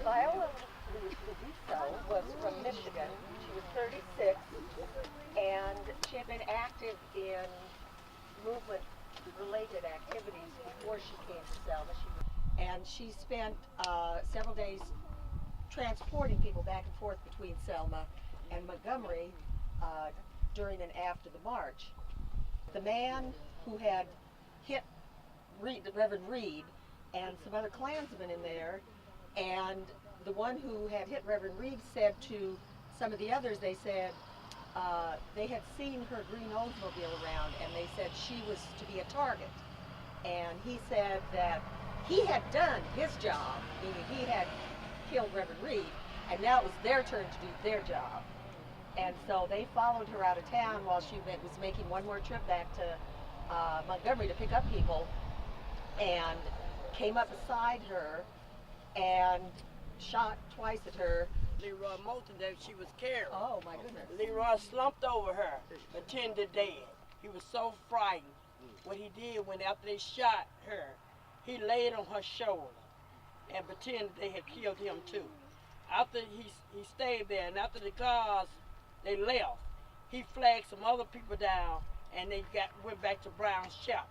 Viola Liuzzo was from Michigan. She was 36, and she had been active in movement-related activities before she came to Selma. And she spent several days transporting people back and forth between Selma and Montgomery during and after the march. The man who had hit Reverend Reed and some other Klansmen in there, and the one who had hit Reverend Reed said to some of the others, they said they had seen her green Oldsmobile around, and they said she was to be a target. And he said that he had done his job, meaning he had killed Reverend Reed, and now it was their turn to do their job. And so they followed her out of town while she was making one more trip back to Montgomery to pick up people, and came up beside her and shot twice at her. Leroy Moulton, that she was carrying. Oh my goodness. Leroy slumped over her, pretended dead. He was so frightened. What he did when after they shot her, he laid on her shoulder and pretended they had killed him too. After he stayed there, and after the cars they left, he flagged some other people down, and they went back to Brown's shop.